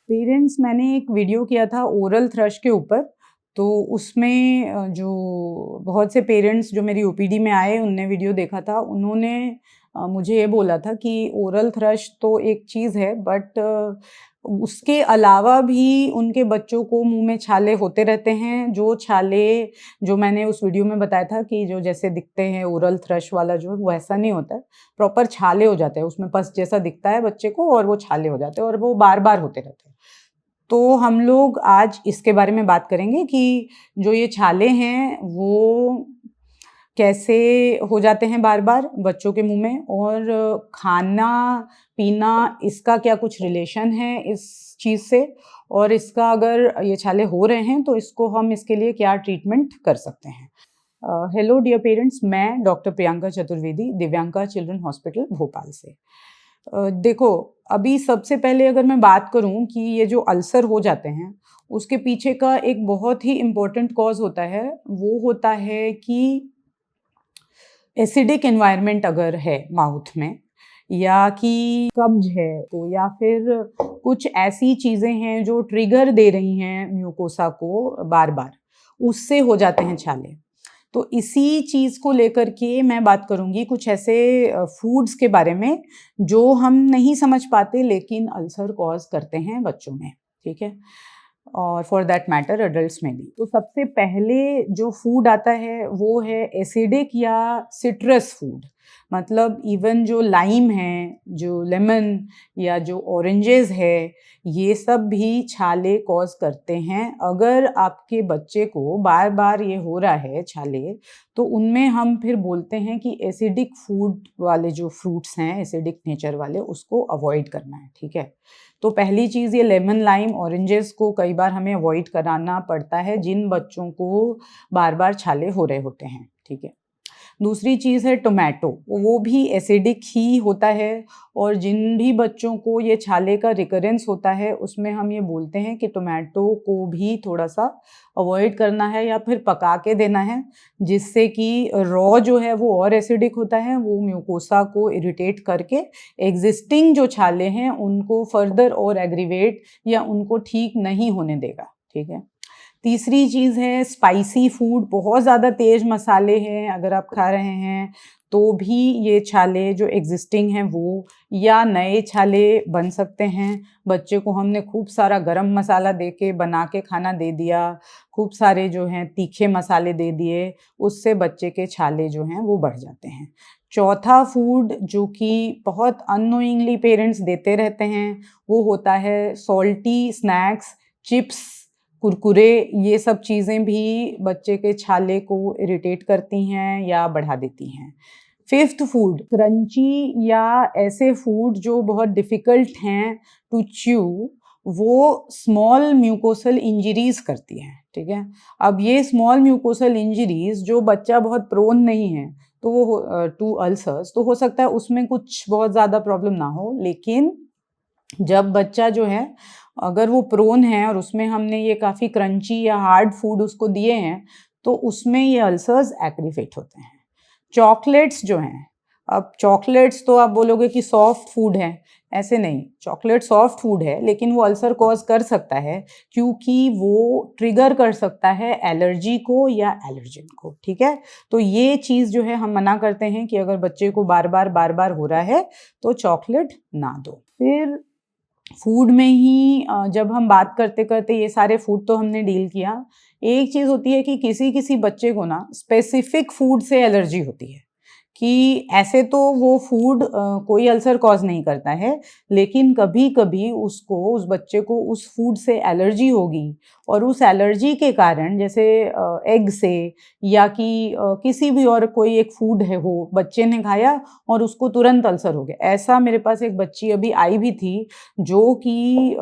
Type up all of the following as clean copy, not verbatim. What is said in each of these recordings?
Parents, मैंने एक video किया था ओरल थ्रश के ऊपर, तो उसमें जो बहुत से पेरेंट्स जो मेरी ओपीडी में आए उनने वीडियो देखा था, उन्होंने मुझे ये बोला था कि ओरल थ्रश तो एक चीज़ है, बट उसके अलावा भी उनके बच्चों को मुंह में छाले होते रहते हैं। जो छाले जो मैंने उस वीडियो में बताया था कि जो जैसे दिखते हैं ओरल थ्रश वाला जो है वो ऐसा नहीं होता है, प्रॉपर छाले हो जाते हैं, उसमें पस जैसा दिखता है बच्चे को और वो छाले हो जाते हैं और वो बार बार होते रहते हैं। तो हम लोग आज इसके बारे में बात करेंगे कि जो ये छाले हैं वो कैसे हो जाते हैं बार बार बच्चों के मुंह में, और खाना पीना इसका क्या कुछ रिलेशन है इस चीज़ से, और इसका अगर ये छाले हो रहे हैं तो इसको हम इसके लिए क्या ट्रीटमेंट कर सकते हैं। हेलो डियर पेरेंट्स, मैं doctor Priyanka Chaturvedi, Divyanka children hospital Bhopal से। देखो, अभी सबसे पहले अगर मैं बात करूं कि ये जो अल्सर हो जाते हैं उसके पीछे का एक बहुत ही इम्पोर्टेंट कॉज होता है, वो होता है कि एसिडिक एनवायरनमेंट अगर है माउथ में, या कि कब्ज है, तो या फिर कुछ ऐसी चीज़ें हैं जो ट्रिगर दे रही हैं म्यूकोसा को बार बार, उससे हो जाते हैं छाले। तो इसी चीज़ को लेकर के मैं बात करूँगी कुछ ऐसे फूड्स के बारे में जो हम नहीं समझ पाते लेकिन अल्सर कॉज करते हैं बच्चों में, ठीक है, और फॉर दैट मैटर एडल्ट्स में भी। तो सबसे पहले जो फूड आता है वो है एसिडिक या सिट्रस फूड, मतलब इवन जो लाइम है, जो लेमन या जो ऑरेंजेस है, ये सब भी छाले कॉज करते हैं। अगर आपके बच्चे को बार बार ये हो रहा है छाले, तो उनमें हम फिर बोलते हैं कि एसिडिक फूड वाले जो फ्रूट्स हैं, एसिडिक नेचर वाले, उसको अवॉइड करना है, ठीक है। तो पहली चीज़, ये लेमन लाइम ऑरेंजेस को कई बार हमें अवॉइड कराना पड़ता है जिन बच्चों को बार बार छाले हो रहे होते हैं, ठीक है। दूसरी चीज़ है टोमेटो, वो भी एसिडिक ही होता है, और जिन भी बच्चों को ये छाले का रिकरेंस होता है उसमें हम ये बोलते हैं कि टोमेटो को भी थोड़ा सा अवॉइड करना है या फिर पका के देना है, जिससे कि रॉ जो है वो और एसिडिक होता है, वो म्यूकोसा को इरिटेट करके एग्जिस्टिंग जो छाले हैं उनको फर्दर और एग्रीवेट या उनको ठीक नहीं होने देगा, ठीक है। तीसरी चीज़ है स्पाइसी फूड, बहुत ज़्यादा तेज़ मसाले हैं अगर आप खा रहे हैं तो भी ये छाले जो एग्जिस्टिंग हैं वो या नए छाले बन सकते हैं। बच्चे को हमने खूब सारा गरम मसाला दे के बना के खाना दे दिया, खूब सारे जो हैं तीखे मसाले दे दिए, उससे बच्चे के छाले जो हैं वो बढ़ जाते हैं। चौथा फूड जो कि बहुत अननोइंगली पेरेंट्स देते रहते हैं वो होता है सॉल्टी स्नैक्स, चिप्स, कुरकुरे, ये सब चीज़ें भी बच्चे के छाले को इरिटेट करती हैं या बढ़ा देती हैं। फिफ्थ फूड क्रंची या ऐसे फूड जो बहुत डिफ़िकल्ट हैं टू च्यू, वो स्मॉल म्यूकोसल इंजरीज़ करती हैं, ठीक है। अब ये स्मॉल म्यूकोसल इंजरीज़ जो बच्चा बहुत प्रोन नहीं है तो वो टू अल्सर्स, तो हो सकता है उसमें कुछ बहुत ज़्यादा प्रॉब्लम ना हो, लेकिन जब बच्चा जो है अगर वो प्रोन है और उसमें हमने ये काफ़ी क्रंची या हार्ड फूड उसको दिए हैं तो उसमें ये अल्सर्स एग्रीवेट होते हैं। चॉकलेट्स जो हैं, अब चॉकलेट्स तो आप बोलोगे कि सॉफ्ट फूड है, ऐसे नहीं, चॉकलेट सॉफ्ट फूड है लेकिन वो अल्सर कॉज कर सकता है क्योंकि वो ट्रिगर कर सकता है एलर्जी को या एलर्जिन को, ठीक है। तो ये चीज़ जो है हम मना करते हैं कि अगर बच्चे को बार बार हो रहा है तो चॉकलेट ना दो। फिर फूड में ही जब हम बात करते करते ये सारे फूड तो हमने डील किया, एक चीज़ होती है कि किसी किसी बच्चे को ना स्पेसिफिक फूड से एलर्जी होती है, कि ऐसे तो वो फूड कोई अल्सर कॉज नहीं करता है, लेकिन कभी कभी उसको, उस बच्चे को उस फूड से एलर्जी होगी, और उस एलर्जी के कारण जैसे एग से या कि किसी भी और कोई एक फूड है हो, बच्चे ने खाया और उसको तुरंत अल्सर हो गया। ऐसा मेरे पास एक बच्ची अभी आई भी थी जो कि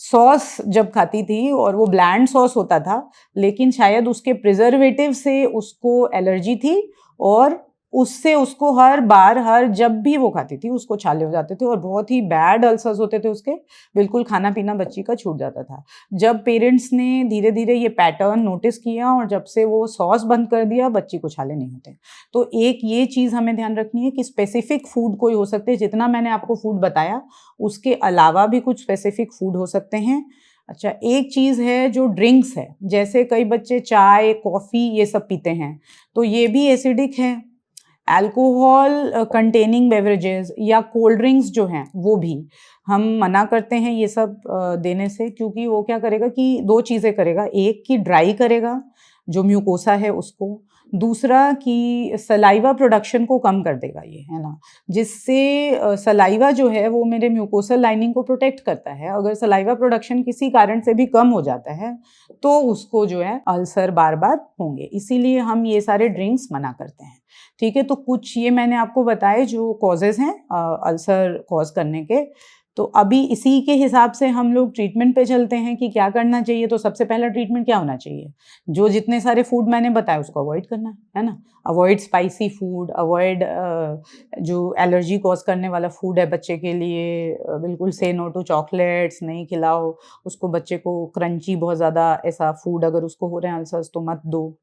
सॉस जब खाती थी और वो ब्लैंड सॉस होता था, लेकिन शायद उसके प्रिजर्वेटिव से उसको एलर्जी थी और उससे उसको हर जब भी वो खाती थी उसको छाले हो जाते थे और बहुत ही बैड अल्सर्स होते थे उसके, बिल्कुल खाना पीना बच्ची का छूट जाता था। जब पेरेंट्स ने धीरे धीरे ये पैटर्न नोटिस किया और जब से वो सॉस बंद कर दिया, बच्ची को छाले नहीं होते। तो एक ये चीज़ हमें ध्यान रखनी है कि स्पेसिफिक फूड कोई हो सकते हैं, जितना मैंने आपको फूड बताया उसके अलावा भी कुछ स्पेसिफिक फूड हो सकते हैं। अच्छा, एक चीज़ है जो ड्रिंक्स है, जैसे कई बच्चे चाय कॉफ़ी ये सब पीते हैं, तो ये भी एसिडिक है। अल्कोहल कंटेनिंग बेवरेजेस या कोल्ड ड्रिंक्स जो हैं वो भी हम मना करते हैं ये सब देने से, क्योंकि वो क्या करेगा कि दो चीज़ें करेगा, एक कि ड्राई करेगा जो म्यूकोसा है उसको, दूसरा कि सलाइवा प्रोडक्शन को कम कर देगा ये, है ना, जिससे सलाइवा जो है वो मेरे म्यूकोसल लाइनिंग को प्रोटेक्ट करता है। अगर सलाइवा प्रोडक्शन किसी कारण से भी कम हो जाता है तो उसको जो है अल्सर बार बार होंगे, इसीलिए हम ये सारे ड्रिंक्स मना करते हैं। ठीक है, तो कुछ ये मैंने आपको बताए जो कॉजेज़ हैं अल्सर कॉज करने के। तो अभी इसी के हिसाब से हम लोग ट्रीटमेंट पे चलते हैं कि क्या करना चाहिए। तो सबसे पहला ट्रीटमेंट क्या होना चाहिए, जो जितने सारे फूड मैंने बताए उसको अवॉइड करना है ना, अवॉइड स्पाइसी फूड, अवॉइड जो एलर्जी कॉज करने वाला फूड है बच्चे के लिए, बिल्कुल से नो टू चॉकलेट्स, नहीं खिलाओ उसको, बच्चे को क्रंची बहुत ज़्यादा ऐसा फूड अगर उसको हो रहे हैं अल्सर्स तो मत दो।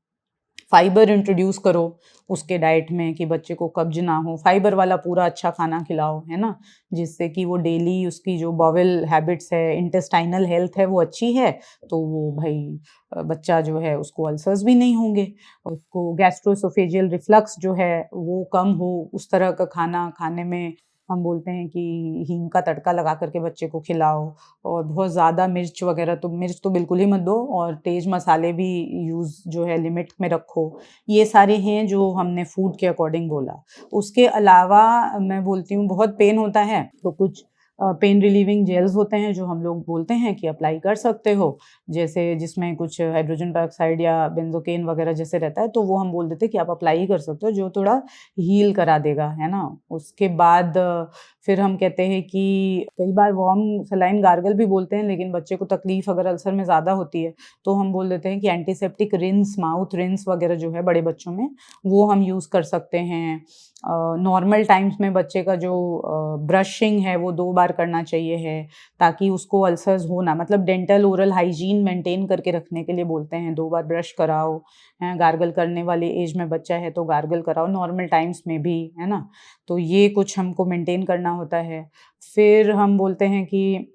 फाइबर इंट्रोड्यूस करो उसके डाइट में कि बच्चे को कब्ज ना हो, फाइबर वाला पूरा अच्छा खाना खिलाओ, है ना, जिससे कि वो डेली उसकी जो बॉवल हैबिट्स है, इंटेस्टाइनल हेल्थ है वो अच्छी है, तो वो भाई बच्चा जो है उसको अल्सर्स भी नहीं होंगे, उसको गैस्ट्रोएसोफेजियल रिफ्लक्स जो है वो कम हो, उस तरह का खाना खाने में हम बोलते हैं कि हींग का तड़का लगा करके बच्चे को खिलाओ, और बहुत ज़्यादा मिर्च वगैरह तो मिर्च तो बिल्कुल ही मत दो, और तेज़ मसाले भी यूज़ जो है लिमिट में रखो। ये सारे हैं जो हमने फूड के अकॉर्डिंग बोला। उसके अलावा मैं बोलती हूँ बहुत पेन होता है तो कुछ पेन रिलीविंग जेल्स होते हैं जो हम लोग बोलते हैं कि अप्लाई कर सकते हो, जैसे जिसमें कुछ हाइड्रोजन पेरोक्साइड या बेंजोकेन वगैरह जैसे रहता है, तो वो हम बोल देते हैं कि आप अप्लाई ही कर सकते हो, जो थोड़ा हील करा देगा, है ना। उसके बाद फिर हम कहते हैं कि कई बार वार्म सलाइन गार्गल भी बोलते हैं, लेकिन बच्चे को तकलीफ अगर अल्सर में ज़्यादा होती है तो हम बोल देते हैं कि एंटीसेप्टिक रिंस, माउथ रिंस वगैरह जो है बड़े बच्चों में वो हम यूज़ कर सकते हैं। नॉर्मल टाइम्स में बच्चे का जो ब्रशिंग है वो 2 बार करना चाहिए है, ताकि उसको अल्सर्स हो ना, मतलब डेंटल ओरल हाइजीन मेंटेन करके रखने के लिए बोलते हैं 2 बार ब्रश कराओ, हैं, गार्गल करने वाली एज में बच्चा है तो गार्गल कराओ नॉर्मल टाइम्स में भी, है ना। तो ये कुछ हमको मेंटेन करना होता है। फिर हम बोलते हैं कि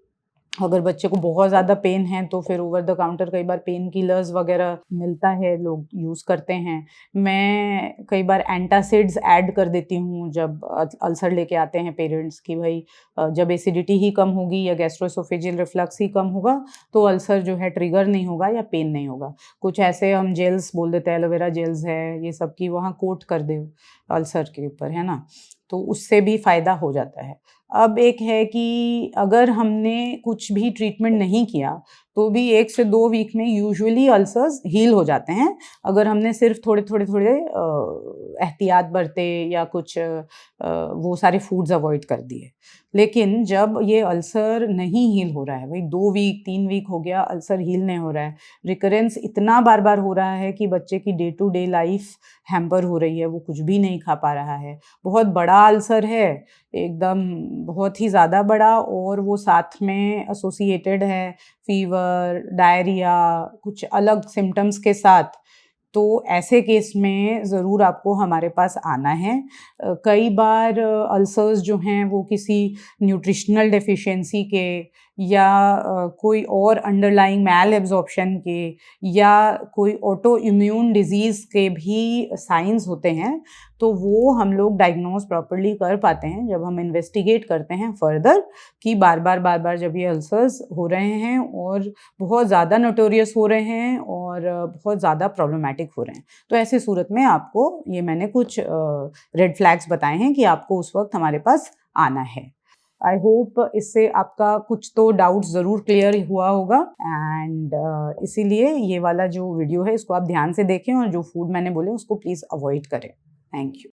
अगर बच्चे को बहुत ज़्यादा पेन है तो फिर ओवर द काउंटर कई बार पेन किलर्स वगैरह मिलता है, लोग यूज़ करते हैं। मैं कई बार एंटासिड्स ऐड कर देती हूँ जब अल्सर लेके आते हैं पेरेंट्स कि भाई जब एसिडिटी ही कम होगी या गैस्ट्रोएसोफेजियल रिफ्लक्स ही कम होगा तो अल्सर जो है ट्रिगर नहीं होगा या पेन नहीं होगा। कुछ ऐसे हम जेल्स बोल देते हैं, एलोवेरा जेल्स है ये सब की वहाँ कोट कर दे अल्सर के ऊपर, है ना, तो उससे भी फ़ायदा हो जाता है। अब एक है कि अगर हमने कुछ भी ट्रीटमेंट नहीं किया तो भी 1 से 2 वीक में यूजुअली अल्सर्स हील हो जाते हैं, अगर हमने सिर्फ थोड़े एहतियात बरते या कुछ वो सारे फूड्स अवॉइड कर दिए। लेकिन जब ये अल्सर नहीं हील हो रहा है, भाई 2 वीक 3 वीक हो गया अल्सर हील नहीं हो रहा है, रिकरेंस इतना बार बार हो रहा है कि बच्चे की day to day life hamper हो रही है, वो कुछ भी नहीं खा पा रहा है, बहुत बड़ा अल्सर है, एकदम बहुत ही ज़्यादा बड़ा, और वो साथ में एसोसिएटेड है फीवर, डायरिया, कुछ अलग सिम्टम्स के साथ, तो ऐसे केस में ज़रूर आपको हमारे पास आना है। कई बार अल्सर्स जो हैं वो किसी न्यूट्रिशनल डेफिशिएंसी के या कोई और अंडरलाइंग मैल एब्जॉर्प्शन के या कोई ऑटो इम्यून डिजीज़ के भी साइंस होते हैं, तो वो हम लोग डायग्नोज प्रॉपर्ली कर पाते हैं जब हम इन्वेस्टिगेट करते हैं फर्दर कि बार बार जब ये अल्सर्स हो रहे हैं और बहुत ज़्यादा नोटोरियस हो रहे हैं और बहुत ज़्यादा प्रॉब्लमैटिक हो रहे हैं, तो ऐसी सूरत में आपको ये मैंने कुछ रेड फ्लैग्स बताए हैं कि आपको उस वक्त हमारे पास आना है। आई होप इससे आपका कुछ तो डाउट ज़रूर क्लियर हुआ होगा, एंड इसीलिए ये वाला जो वीडियो है इसको आप ध्यान से देखें और जो फूड मैंने बोले उसको प्लीज़ अवॉइड करें। Thank you.